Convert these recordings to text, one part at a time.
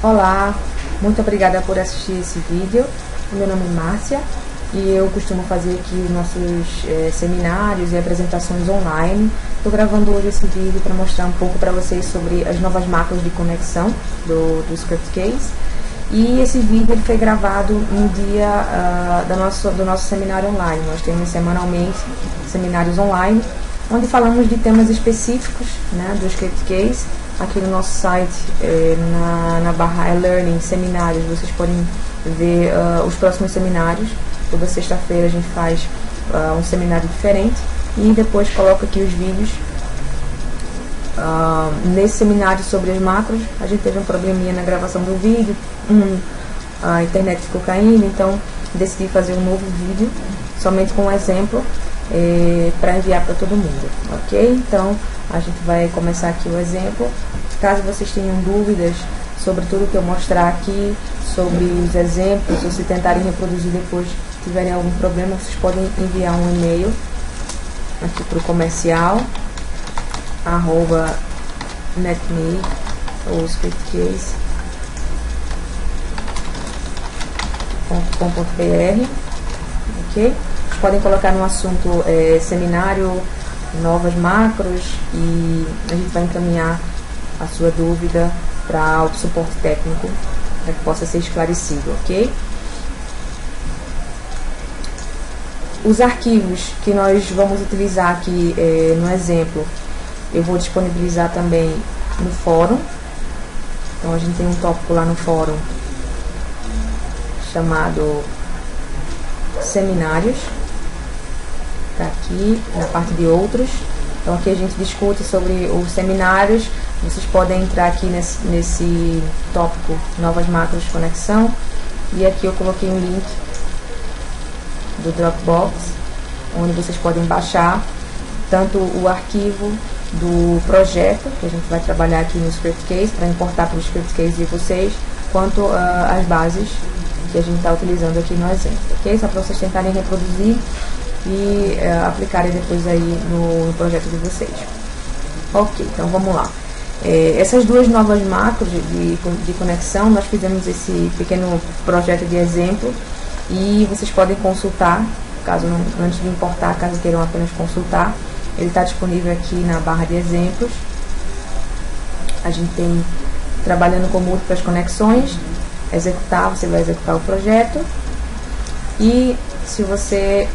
Olá, muito obrigada por assistir esse vídeo. Meu nome é Márcia e eu costumo fazer aqui os nossos seminários e apresentações online. Estou gravando hoje esse vídeo para mostrar um pouco para vocês sobre as novas macros de conexão do ScriptCase. E esse vídeo ele foi gravado no dia do nosso seminário online. Nós temos semanalmente seminários online, onde falamos de temas específicos, né, do ScriptCase. Aqui no nosso site, na barra e-learning, seminários, vocês podem ver os próximos seminários. Toda sexta-feira a gente faz um seminário diferente e depois coloca aqui os vídeos. Nesse seminário sobre as macros, a gente teve um probleminha na gravação do vídeo, a internet ficou caindo, então decidi fazer um novo vídeo, somente com um exemplo, para enviar para todo mundo, ok? Então, a gente vai começar aqui o exemplo. Caso vocês tenham dúvidas sobre tudo que eu mostrar aqui, sobre os exemplos, ou se tentarem reproduzir depois, tiverem algum problema, vocês podem enviar um e-mail aqui para o comercial @netme ou scriptcase.com.br, ok? Vocês podem colocar no assunto seminário, novas macros, e a gente vai encaminhar a sua dúvida para o suporte técnico para que possa ser esclarecido, ok? Os arquivos que nós vamos utilizar aqui no exemplo, eu vou disponibilizar também no fórum. Então a gente tem um tópico lá no fórum chamado seminários, está aqui na parte de outros. Então aqui a gente discute sobre os seminários. Vocês podem entrar aqui nesse tópico novas macros de conexão, e aqui eu coloquei um link do Dropbox, onde vocês podem baixar tanto o arquivo do projeto que a gente vai trabalhar aqui no ScriptCase, para importar para o ScriptCase de vocês, quanto as bases que a gente está utilizando aqui no exemplo, ok? Só para vocês tentarem reproduzir e aplicarem depois aí no projeto de vocês. Ok, então vamos lá. Essas duas novas macros de conexão, nós fizemos esse pequeno projeto de exemplo, e vocês podem consultar, caso não, antes de importar, caso queiram apenas consultar, ele está disponível aqui na barra de exemplos. A gente tem trabalhando com múltiplas conexões, executar, você vai executar o projeto, e se você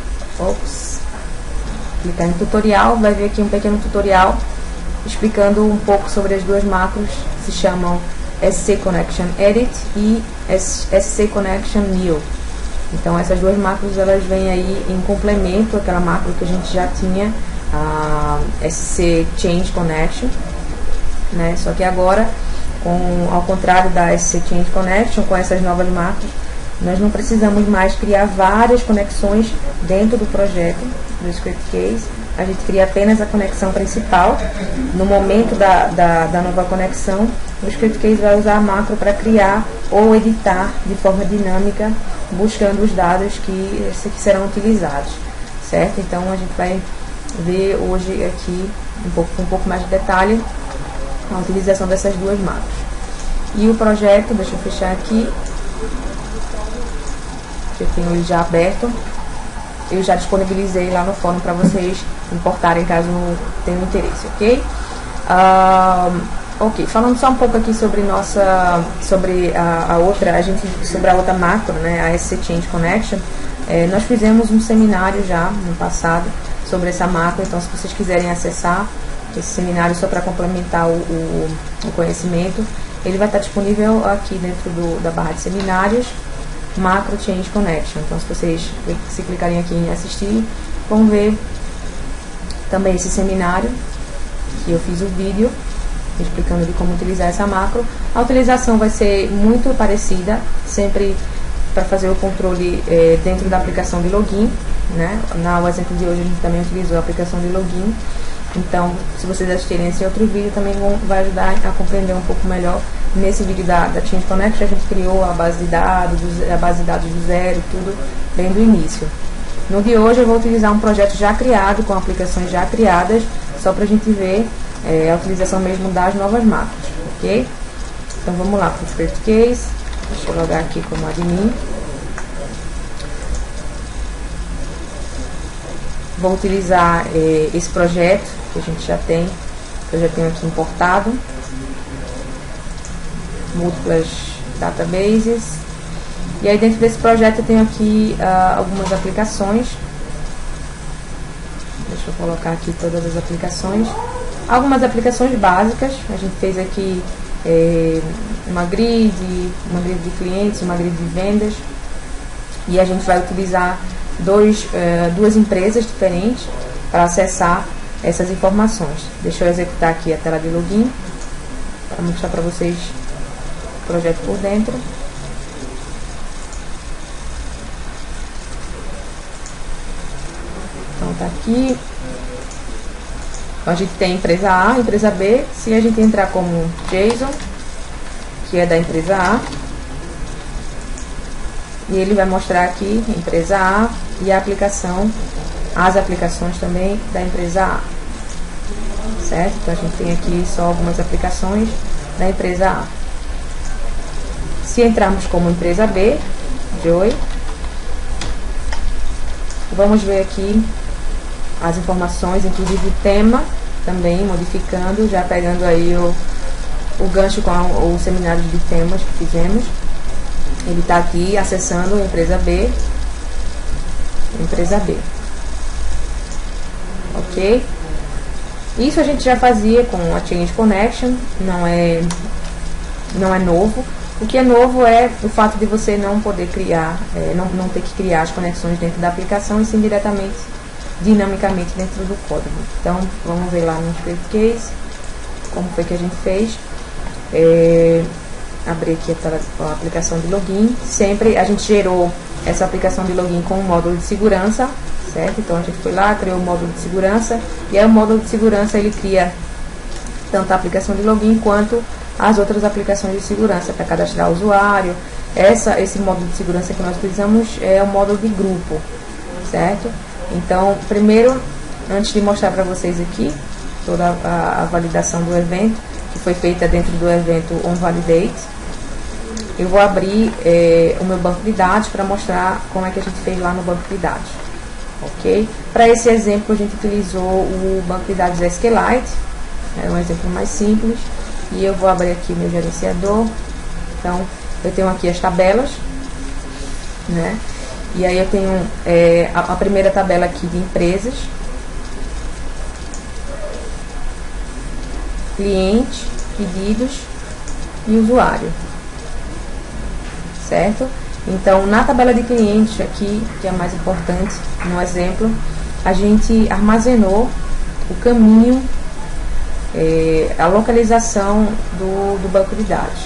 clicar em tutorial, vai ver aqui um pequeno tutorial explicando um pouco sobre as duas macros que se chamam SC Connection Edit e SC Connection New. Então essas duas macros elas vêm aí em complemento àquela macro que a gente já tinha, a SC Change Connection, né? Só que agora, ao contrário da SC Change Connection, com essas novas macros, nós não precisamos mais criar várias conexões dentro do projeto do ScriptCase. A gente cria apenas a conexão principal. No momento da nova conexão, o ScriptCase vai usar a macro para criar ou editar de forma dinâmica, buscando os dados que serão utilizados, certo? Então a gente vai ver hoje aqui com um pouco mais de detalhe a utilização dessas duas macros. E o projeto, deixa eu fechar aqui, eu tenho ele já aberto. Eu já disponibilizei lá no fórum para vocês importarem caso tenham interesse, ok? Ok, falando só um pouco aqui sobre sobre a outra macro, né, a SC Change Connection. Nós fizemos um seminário já no passado sobre essa macro, então se vocês quiserem acessar esse seminário só para complementar o conhecimento, ele vai estar disponível aqui dentro da barra de seminários, Macro Change Connection. Então se vocês clicarem aqui em assistir, vão ver também esse seminário que eu fiz o vídeo explicando de como utilizar essa macro. A utilização vai ser muito parecida, sempre para fazer o controle dentro da aplicação de login, né? No exemplo de hoje a gente também utilizou a aplicação de login. Então, se vocês assistirem esse outro vídeo, também vai ajudar a compreender um pouco melhor. Nesse vídeo da Change Connection, a gente criou a base de dados do zero, tudo bem do início. No de hoje eu vou utilizar um projeto já criado, com aplicações já criadas, só para a gente ver a utilização mesmo das novas macros, ok? Então vamos lá para o script case. Deixa eu logar aqui como admin. Vou utilizar esse projeto que a gente já tem, que eu já tenho aqui importado. Múltiplas databases. E aí dentro desse projeto eu tenho aqui algumas aplicações. Deixa eu colocar aqui todas as aplicações. Algumas aplicações básicas. A gente fez aqui uma grid de clientes, uma grid de vendas. E a gente vai utilizar duas empresas diferentes para acessar essas informações. Deixa eu executar aqui a tela de login para mostrar para vocês o projeto por dentro. Então tá aqui. Então, a gente tem empresa A, empresa B. Se a gente entrar como JSON, que é da empresa A, e ele vai mostrar aqui empresa A e a aplicação, as aplicações também da empresa A, certo? Então a gente tem aqui só algumas aplicações da empresa A. Se entrarmos como empresa B, Joy, vamos ver aqui as informações, inclusive o tema também, modificando, já pegando aí o gancho com o seminário de temas que fizemos. Ele está aqui acessando a empresa B. Empresa B. Ok? Isso a gente já fazia com a Change Connection, não é novo. O que é novo é o fato de você não poder criar, não ter que criar as conexões dentro da aplicação e sim diretamente, dinamicamente dentro do código. Então, vamos ver lá no script case como foi que a gente fez. Abrir aqui a aplicação de login. Sempre a gente gerou essa aplicação de login com um módulo de segurança, certo? Então a gente foi lá, criou o módulo de segurança, e aí o módulo de segurança ele cria tanto a aplicação de login quanto as outras aplicações de segurança para cadastrar o usuário. Esse módulo de segurança que nós utilizamos é o módulo de grupo, certo? Então, primeiro, antes de mostrar para vocês aqui toda a validação do evento, que foi feita dentro do evento OnValidate, eu vou abrir o meu banco de dados para mostrar como é que a gente fez lá no banco de dados, ok? Para esse exemplo a gente utilizou o banco de dados SQLite, é um exemplo mais simples, e eu vou abrir aqui meu gerenciador. Então eu tenho aqui as tabelas, né? E aí eu tenho a primeira tabela aqui de empresas, cliente, pedidos e usuário, certo? Então, na tabela de clientes aqui, que é a mais importante no exemplo, a gente armazenou o caminho, a localização do banco de dados.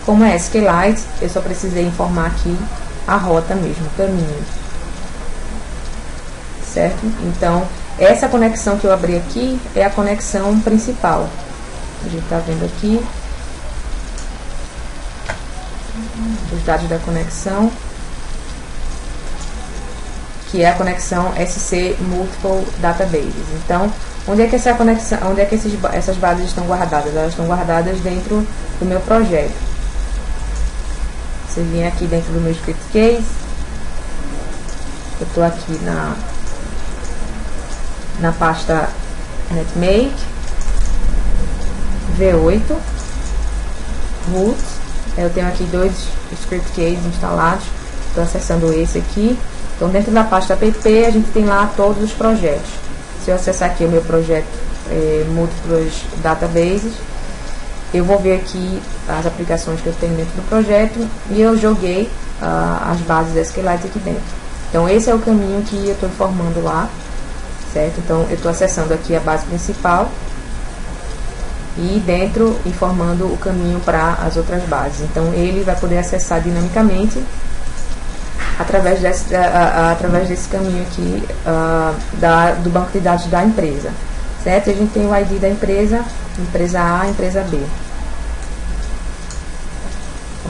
Como é SQLite, eu só precisei informar aqui a rota mesmo, o caminho, certo? Então, essa conexão que eu abri aqui é a conexão principal. A gente está vendo aqui os dados da conexão, que é a conexão SC Multiple Databases. Então, onde é que essa conexão, onde é que essas bases estão guardadas? Elas estão guardadas dentro do meu projeto. Você vem aqui dentro do meu script case. Eu estou aqui na pasta NetMake, V8, root. Eu tenho aqui dois script cases instalados. Estou acessando esse aqui. Então, dentro da pasta app, a gente tem lá todos os projetos. Se eu acessar aqui o meu projeto Múltiplas Databases, eu vou ver aqui as aplicações que eu tenho dentro do projeto e eu joguei as bases SQLite aqui dentro. Então, esse é o caminho que eu estou informando lá, certo? Então, eu estou acessando aqui a base principal e dentro informando o caminho para as outras bases. Então, ele vai poder acessar dinamicamente através desse caminho aqui do banco de dados da empresa, certo? A gente tem o ID da empresa, empresa A, empresa B,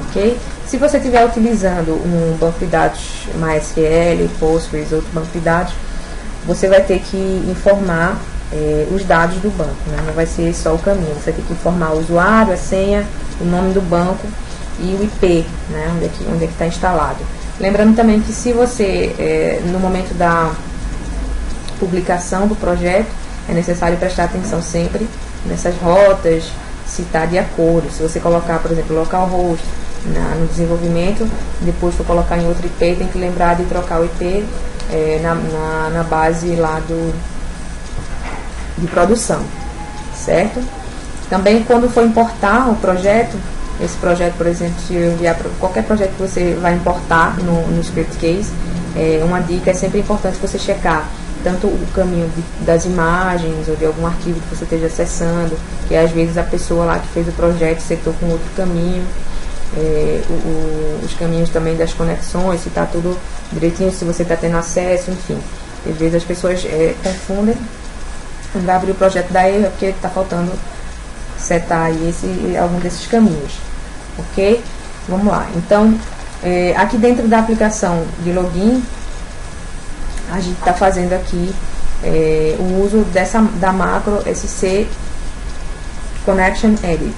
ok? Se você estiver utilizando um banco de dados MySQL, Postgres, outro banco de dados, você vai ter que informar os dados do banco, né? Não vai ser só o caminho, você vai ter que informar o usuário, a senha o nome do banco e o IP, né, onde é que está instalado. Lembrando também que se você, no momento da publicação do projeto, é necessário prestar atenção sempre nessas rotas, se está de acordo. Se você colocar, por exemplo, localhost no desenvolvimento, depois for colocar em outro IP, tem que lembrar de trocar o IP na base lá de produção, certo? Também quando for importar o projeto, esse projeto, por exemplo, se eu enviar para qualquer projeto que você vai importar no script case, uma dica é sempre importante você checar tanto o caminho das imagens ou de algum arquivo que você esteja acessando, que às vezes a pessoa lá que fez o projeto setou com outro caminho, os caminhos também das conexões, se está tudo direitinho, se você está tendo acesso, enfim. Às vezes as pessoas confundem, vai abrir o projeto da erro porque está faltando setar aí algum desses caminhos, ok? Vamos lá. Então, aqui dentro da aplicação de login, a gente está fazendo aqui o uso da macro SC Connection Edit,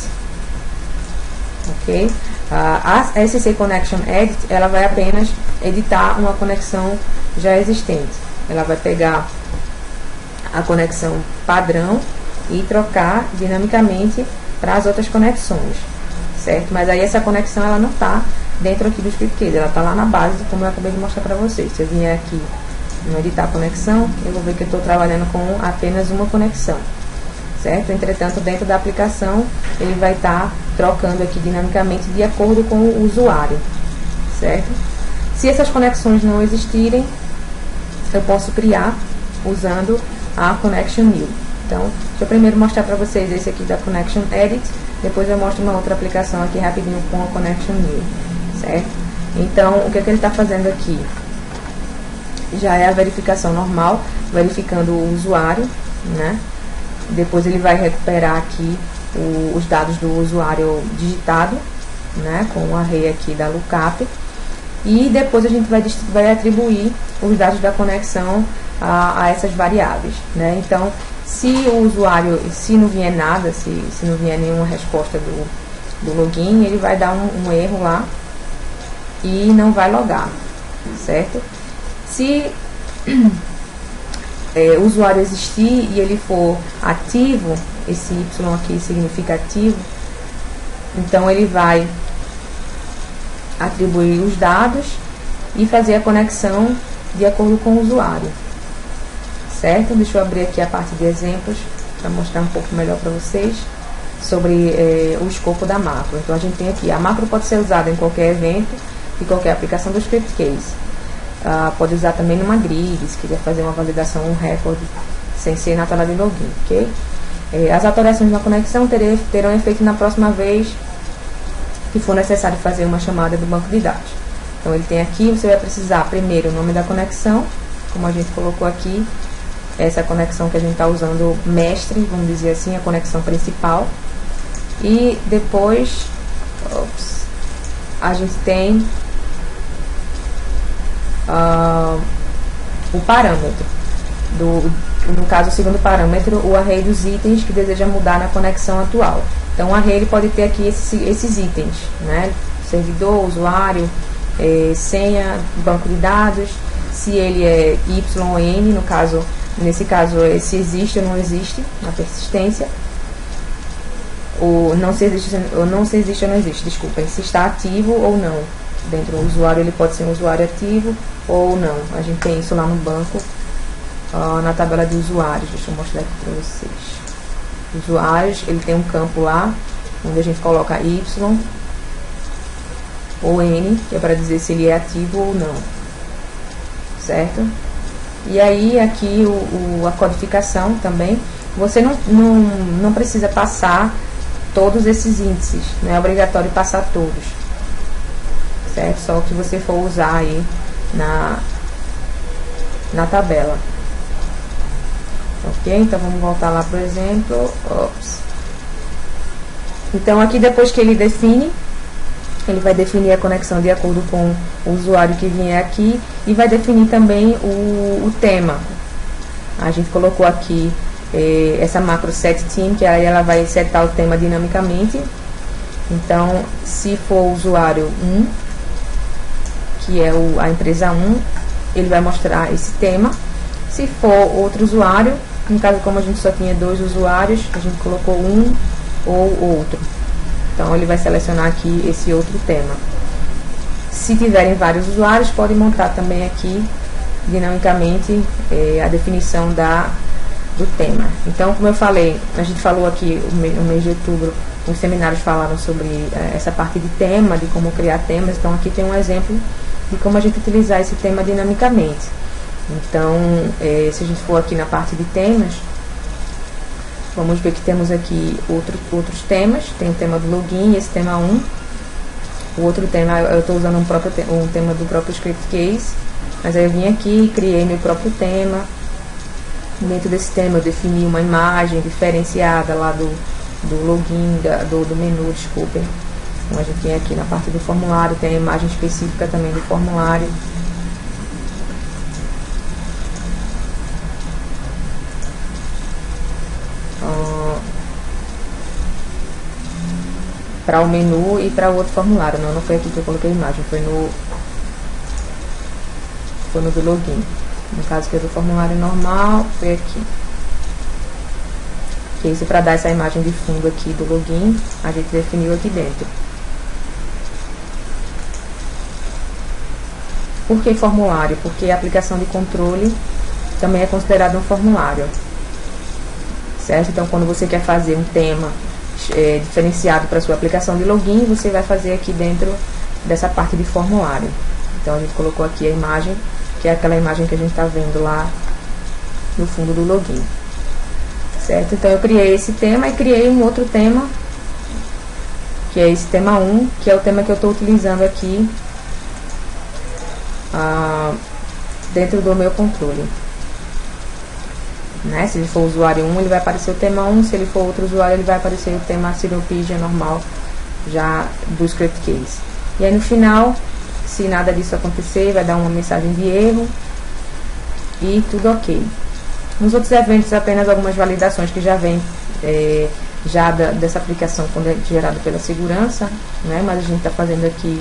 ok? A SC Connection Edit, ela vai apenas editar uma conexão já existente. Ela vai pegar a conexão padrão e trocar dinamicamente para as outras conexões, certo? Mas aí essa conexão ela não está dentro aqui do script case, ela está lá na base, como eu acabei de mostrar para vocês. Se eu vier aqui no editar conexão, eu vou ver que eu estou trabalhando com apenas uma conexão, certo? Entretanto, dentro da aplicação, ele vai estar trocando aqui dinamicamente de acordo com o usuário, certo? Se essas conexões não existirem, eu posso criar usando a Connection New. Então, deixa eu primeiro mostrar para vocês esse aqui da Connection Edit, depois eu mostro uma outra aplicação aqui rapidinho com a Connection New, certo? Então, o que ele está fazendo aqui? Já é a verificação normal, verificando o usuário, né? Depois ele vai recuperar aqui os dados do usuário digitado, né? Com o array aqui da lookup. E depois a gente vai atribuir os dados da conexão a essas variáveis, né? Então, se o usuário, se não vier nada, se não vier nenhuma resposta do login, ele vai dar um erro lá e não vai logar, certo? Se o usuário existir e ele for ativo, esse Y aqui significa ativo, então ele vai atribuir os dados e fazer a conexão de acordo com o usuário, certo? Deixa eu abrir aqui a parte de exemplos para mostrar um pouco melhor para vocês sobre o escopo da macro. Então a gente tem aqui, a macro pode ser usada em qualquer evento e qualquer aplicação do script case. Pode usar também numa grid, se quiser fazer uma validação, um recorde, sem ser na tela de login, ok? As alterações na conexão terão efeito na próxima vez que for necessário fazer uma chamada do banco de dados. Então ele tem aqui, você vai precisar primeiro o nome da conexão, como a gente colocou aqui, essa conexão que a gente está usando mestre, vamos dizer assim, a conexão principal. E depois, a gente tem o parâmetro, no caso o segundo parâmetro, o array dos itens que deseja mudar na conexão atual. Então o array ele pode ter aqui esses itens, né? Servidor, usuário, senha, banco de dados, se ele é Y ou N, no caso, nesse caso, se existe ou não existe na persistência, ou não se existe ou não existe, desculpem, se está ativo ou não. Dentro do usuário ele pode ser um usuário ativo ou não. A gente tem isso lá no banco, na tabela de usuários. Deixa eu mostrar aqui para vocês. Usuários, ele tem um campo lá, onde a gente coloca Y ou N, que é para dizer se ele é ativo ou não, certo? E aí aqui a codificação também, você não precisa passar todos esses índices, não é obrigatório passar todos, certo? Só o que você for usar aí na tabela. Ok? Então vamos voltar lá, por exemplo. Então aqui depois que ele define, ele vai definir a conexão de acordo com o usuário que vier aqui e vai definir também o tema. A gente colocou aqui essa macro set theme, que aí ela vai setar o tema dinamicamente Então, se for o usuário 1, que é a empresa 1, ele vai mostrar esse tema. Se for outro usuário, no caso, como a gente só tinha 2 usuários, a gente colocou um ou outro. Então, ele vai selecionar aqui esse outro tema. Se tiverem vários usuários, pode montar também aqui, dinamicamente, a definição do tema. Então, como eu falei, a gente falou aqui no mês de outubro, os seminários falaram sobre essa parte de tema, de como criar temas. Então, aqui tem um exemplo de como a gente utilizar esse tema dinamicamente. Então, se a gente for aqui na parte de temas, vamos ver que temos aqui outros temas. Tem o tema do login, esse tema 1. O outro tema, eu estou usando um tema do próprio Script Case, mas aí eu vim aqui e criei meu próprio tema. Dentro desse tema eu defini uma imagem diferenciada lá do login, do menu, desculpem. Então a gente tem aqui na parte do formulário, tem a imagem específica também do formulário. Para o menu e para o outro formulário. Não foi aqui que eu coloquei a imagem, foi no do login. No caso que é do formulário normal, foi aqui. Que isso, para dar essa imagem de fundo aqui do login, a gente definiu aqui dentro. Por que formulário? Porque a aplicação de controle também é considerada um formulário. Certo? Então, quando você quer fazer um tema diferenciado para sua aplicação de login, você vai fazer aqui dentro dessa parte de formulário. Então, a gente colocou aqui a imagem, que é aquela imagem que a gente está vendo lá no fundo do login. Certo? Então, eu criei esse tema e criei um outro tema, que é esse tema 1, que é o tema que eu estou utilizando aqui dentro do meu controle. Né? Se ele for usuário 1, ele vai aparecer o tema 1, se ele for outro usuário, ele vai aparecer o tema Cyropedia normal, já do Script Case. E aí no final, se nada disso acontecer, vai dar uma mensagem de erro e tudo ok. Nos outros eventos, apenas algumas validações que já vem dessa aplicação quando é gerado pela segurança, né? Mas a gente está fazendo aqui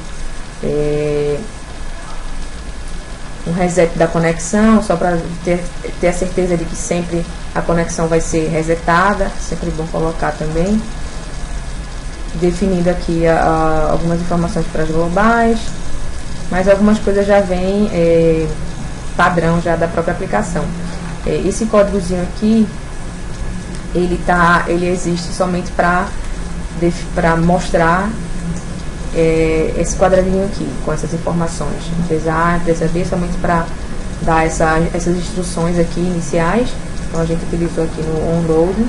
um reset da conexão, só para ter a certeza de que sempre a conexão vai ser resetada, sempre bom colocar também. Definindo aqui algumas informações para as globais, mas algumas coisas já vêm padrão já da própria aplicação. Esse códigozinho aqui, ele existe somente para mostrar esse quadradinho aqui, com essas informações, empresa A, empresa B, somente para dar essas instruções aqui iniciais. Então a gente utilizou aqui no onload,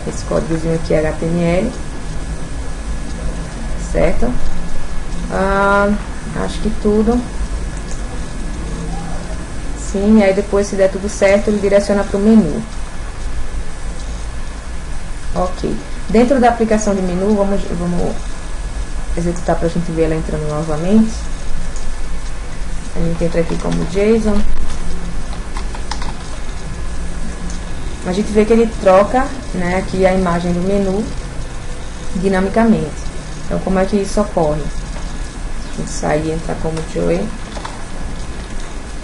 esse códigozinho aqui é HTML, certo? Acho que tudo. Sim, aí depois, se der tudo certo, ele direciona para o menu. Ok. Dentro da aplicação de menu, vamos executar para a gente ver ela entrando novamente. A gente entra aqui como JSON. A gente vê que ele troca, né, aqui a imagem do menu dinamicamente. Então, como é que isso ocorre? Se a gente sair e entrar como Joey,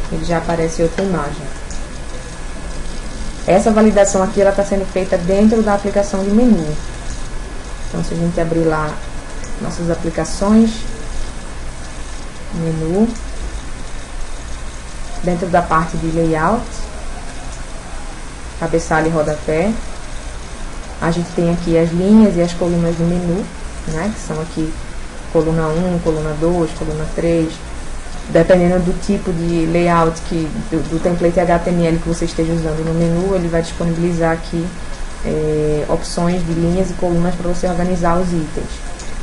ele já aparece outra imagem. Essa validação aqui, ela está sendo feita dentro da aplicação de menu. Então, se a gente abrir lá nossas aplicações, menu, dentro da parte de layout, cabeçalho e rodapé, a gente tem aqui as linhas e as colunas do menu, né, que são aqui coluna 1, coluna 2, coluna 3, dependendo do tipo de layout do template HTML que você esteja usando no menu, ele vai disponibilizar aqui opções de linhas e colunas para você organizar os itens.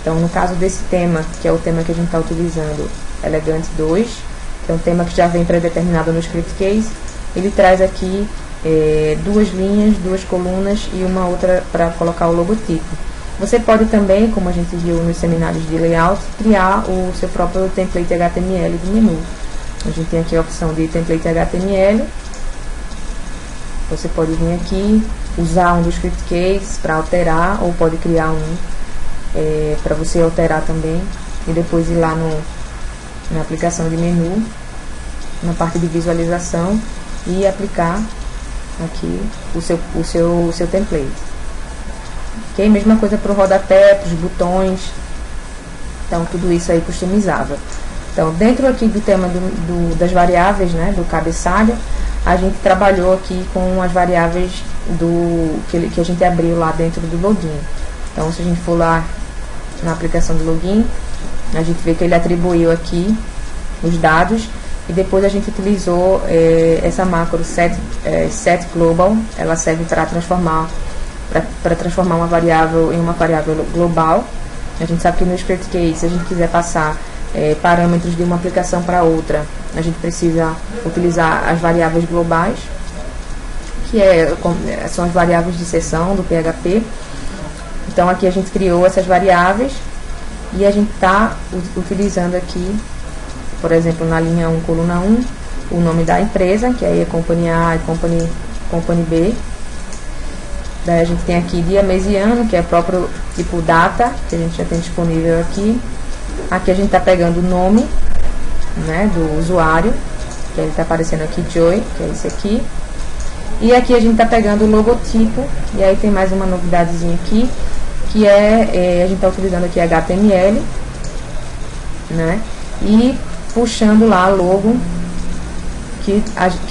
Então, no caso desse tema, que é o tema que a gente está utilizando, Elegant 2, que é um tema que já vem pré-determinado no Script Case, ele traz aqui 2 linhas, 2 colunas e uma outra para colocar o logotipo. Você pode também, como a gente viu nos seminários de layout, criar o seu próprio template HTML do menu. A gente tem aqui a opção de template HTML. Você pode vir aqui, usar um dos Script Case para alterar, ou pode criar um para você alterar também, e depois ir lá na aplicação de menu, na parte de visualização, e aplicar aqui o seu template. Ok? Mesma coisa para o rodapé, para os botões. Então tudo isso aí customizável. Então dentro aqui do tema das variáveis, né, do cabeçalho, a gente trabalhou aqui com as variáveis que a gente abriu lá dentro do login. Então se a gente for lá na aplicação do login, a gente vê que ele atribuiu aqui os dados, e depois a gente utilizou essa macro set global. Ela serve para transformar uma variável em uma variável global. A gente sabe que no script case, se a gente quiser passar parâmetros de uma aplicação para outra, a gente precisa utilizar as variáveis globais, que são as variáveis de seção do PHP. Então aqui a gente criou essas variáveis, e a gente está utilizando aqui, por exemplo, na linha 1, coluna 1, o nome da empresa, que aí é Company A e Company B. Daí a gente tem aqui dia, mês e ano, que é próprio tipo data, que a gente já tem disponível aqui. Aqui a gente está pegando o nome, né, do usuário, que ele está aparecendo aqui, Joy, que é esse aqui. E aqui a gente está pegando o logotipo, e aí tem mais uma novidadezinha aqui, que a gente está utilizando aqui HTML, né, e puxando lá a logo que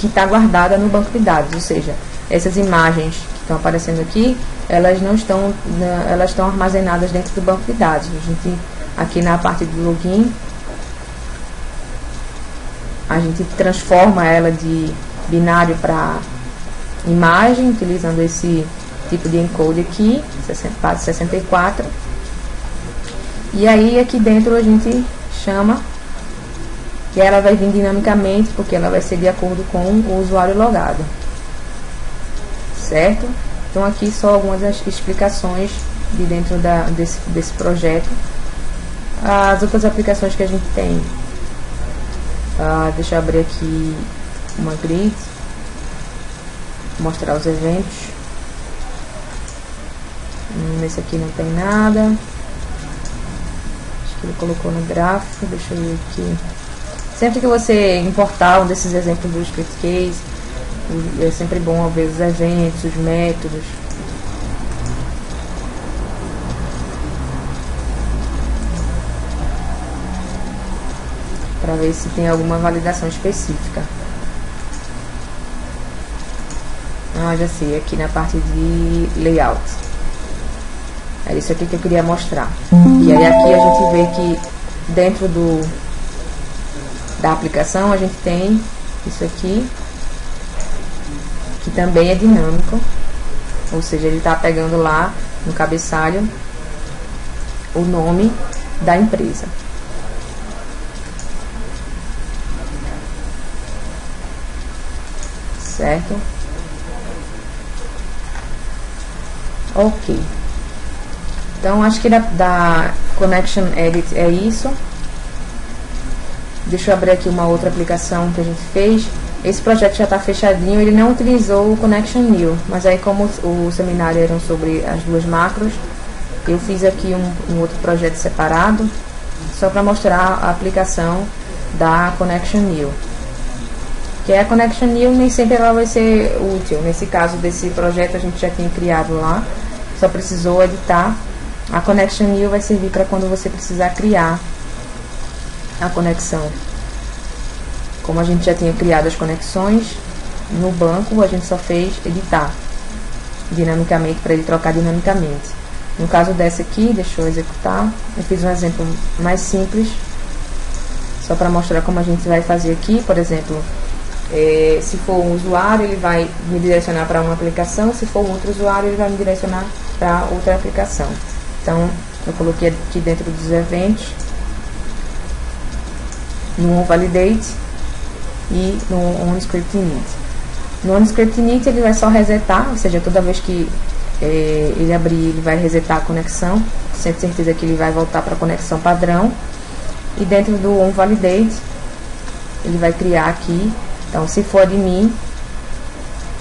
está guardada no banco de dados, ou seja, essas imagens que estão aparecendo aqui, elas estão armazenadas dentro do banco de dados. A gente, aqui na parte do login, a gente transforma ela de binário para imagem, utilizando esse tipo de encode aqui, base 64. E aí aqui dentro a gente chama, e ela vai vir dinamicamente, porque ela vai ser de acordo com o usuário logado. Certo? Então aqui só algumas explicações de dentro desse projeto. As outras aplicações que a gente tem, deixa eu abrir aqui uma grid, mostrar os eventos. Nesse aqui não tem nada, acho que ele colocou no gráfico, deixa eu ver aqui. Sempre que você importar um desses exemplos do script case, é sempre bom ver os eventos, os métodos. Para ver se tem alguma validação específica. Já sei, aqui na parte de layout. É isso aqui que eu queria mostrar. E aí aqui a gente vê que dentro da aplicação a gente tem isso aqui, que também é dinâmico, ou seja, ele está pegando lá no cabeçalho o nome da empresa. Certo? Ok. Então, acho que da Connection Edit é isso. Deixa eu abrir aqui uma outra aplicação que a gente fez. Esse projeto já está fechadinho, ele não utilizou o Connection New, mas aí como o seminário eram sobre as duas macros, eu fiz aqui um outro projeto separado, só para mostrar a aplicação da Connection New. Que a Connection New nem sempre ela vai ser útil. Nesse caso desse projeto a gente já tinha criado lá, só precisou editar. A Connection New vai servir para quando você precisar criar a conexão. Como a gente já tinha criado as conexões no banco, a gente só fez editar dinamicamente, para ele trocar dinamicamente. No caso dessa aqui, deixa eu executar. Eu fiz um exemplo mais simples, só para mostrar como a gente vai fazer aqui. Por exemplo, se for um usuário, ele vai me direcionar para uma aplicação. Se for um outro usuário, ele vai me direcionar para outra aplicação. Então, eu coloquei aqui dentro dos eventos, no onValidate e no onScriptInit. No onScriptInit ele vai só resetar, ou seja, toda vez que ele abrir, ele vai resetar a conexão, sem certeza que ele vai voltar para a conexão padrão. E dentro do onValidate, ele vai criar aqui, então se for admin,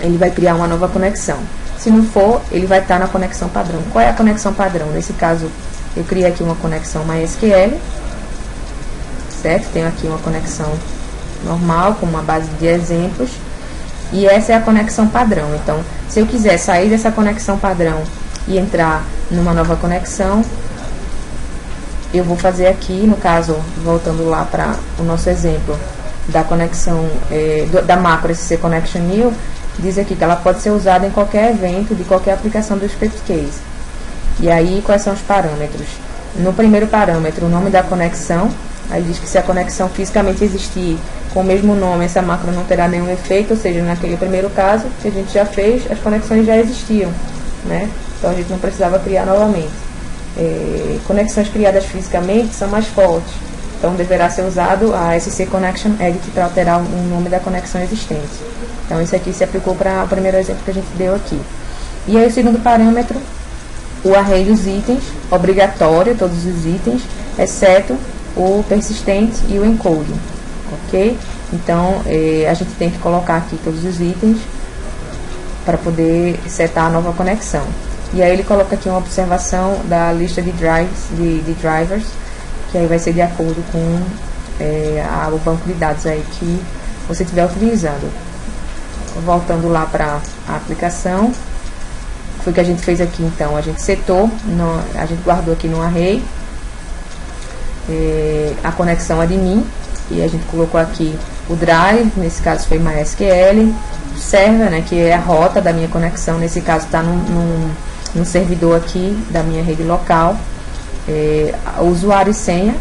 ele vai criar uma nova conexão. Se não for, ele vai estar na conexão padrão. Qual é a conexão padrão? Nesse caso, eu criei aqui uma conexão MySQL, certo? Tenho aqui uma conexão normal, com uma base de exemplos, e essa é a conexão padrão. Então, se eu quiser sair dessa conexão padrão e entrar numa nova conexão, eu vou fazer aqui, no caso, voltando lá para o nosso exemplo da conexão da macro SC Connection New, diz aqui que ela pode ser usada em qualquer evento de qualquer aplicação do ScriptCase. E aí, quais são os parâmetros? No primeiro parâmetro, o nome da conexão. Aí diz que se a conexão fisicamente existir com o mesmo nome, essa macro não terá nenhum efeito, ou seja, naquele primeiro caso que a gente já fez, as conexões já existiam, né? Então a gente não precisava criar novamente. Conexões criadas fisicamente são mais fortes, então deverá ser usado a SC Connection Edit para alterar o nome da conexão existente. Então isso aqui se aplicou para o primeiro exemplo que a gente deu aqui. E aí o segundo parâmetro, o array dos itens, obrigatório, todos os itens, exceto o persistente e o encoding, ok? Então a gente tem que colocar aqui todos os itens para poder setar a nova conexão. E aí ele coloca aqui uma observação da lista de drivers, que aí vai ser de acordo com o banco de dados aí que você estiver utilizando. Voltando lá para a aplicação, foi o que a gente fez aqui. Então a gente setou, a gente guardou aqui no array a conexão admin, e a gente colocou aqui o drive, nesse caso foi MySQL, server, né, que é a rota da minha conexão, nesse caso está num servidor aqui da minha rede local, o usuário e senha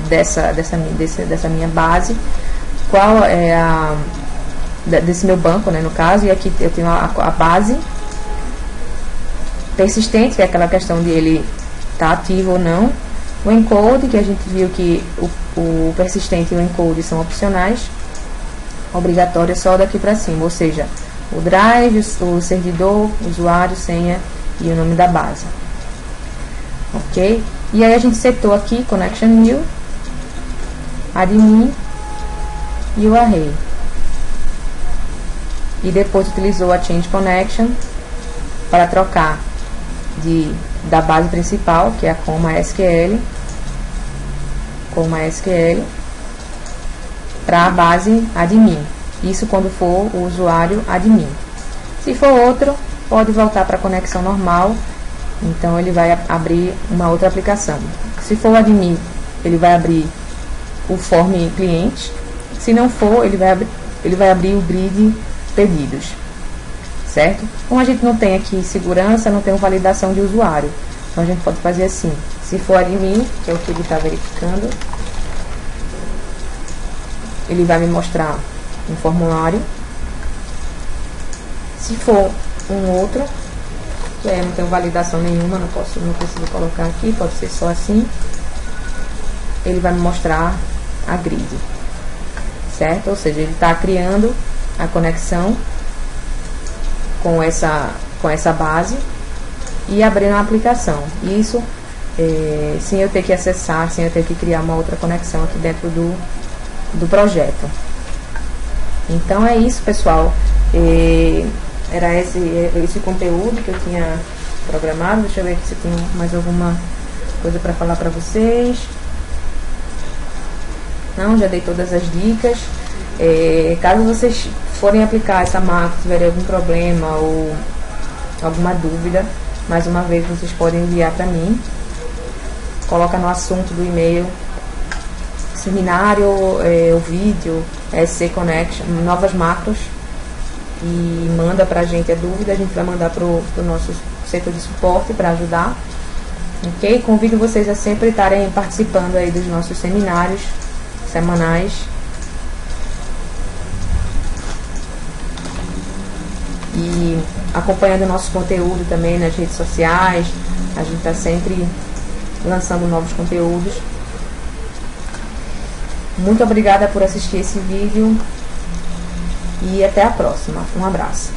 dessa minha base, qual é desse meu banco, né, no caso, e aqui eu tenho a base persistente, que é aquela questão de ele estar ativo ou não, o encode, que a gente viu que o persistente e o encode são opcionais, obrigatório só daqui para cima, ou seja, o drive, o servidor, o usuário, senha e o nome da base, ok? E aí a gente setou aqui Connection New, admin e o array, e depois utilizou a Change Connection para trocar da base principal, que é a com MySQL, para a base admin. Isso quando for o usuário admin. Se for outro, pode voltar para a conexão normal, então ele vai abrir uma outra aplicação. Se for o admin, ele vai abrir o form cliente. Se não for, ele vai abrir o grid pedidos, certo? Como a gente não tem aqui segurança, não tem validação de usuário, então a gente pode fazer assim. Se for admin, que é o que ele está verificando, ele vai me mostrar um formulário. Se for um outro, que aí eu não tenho validação nenhuma, não preciso colocar aqui, pode ser só assim, ele vai me mostrar a grid, certo? Ou seja, ele está criando a conexão com essa base e abrindo a aplicação. Isso sem eu ter que acessar, sem eu ter que criar uma outra conexão aqui dentro do projeto. Então é isso, pessoal. Era esse conteúdo que eu tinha programado. Deixa eu ver aqui se tem mais alguma coisa para falar para vocês. Não, já dei todas as dicas. Caso vocês forem aplicar essa macro, tiverem algum problema ou alguma dúvida, mais uma vez vocês podem enviar para mim. Coloca no assunto do e-mail seminário, o vídeo, SC Connection, novas macros, e manda pra gente a dúvida. A gente vai mandar pro nosso setor de suporte para ajudar, ok? Convido vocês a sempre estarem participando aí dos nossos seminários semanais, e acompanhando o nosso conteúdo também nas redes sociais. A gente está sempre lançando novos conteúdos. Muito obrigada por assistir esse vídeo e até a próxima. Um abraço.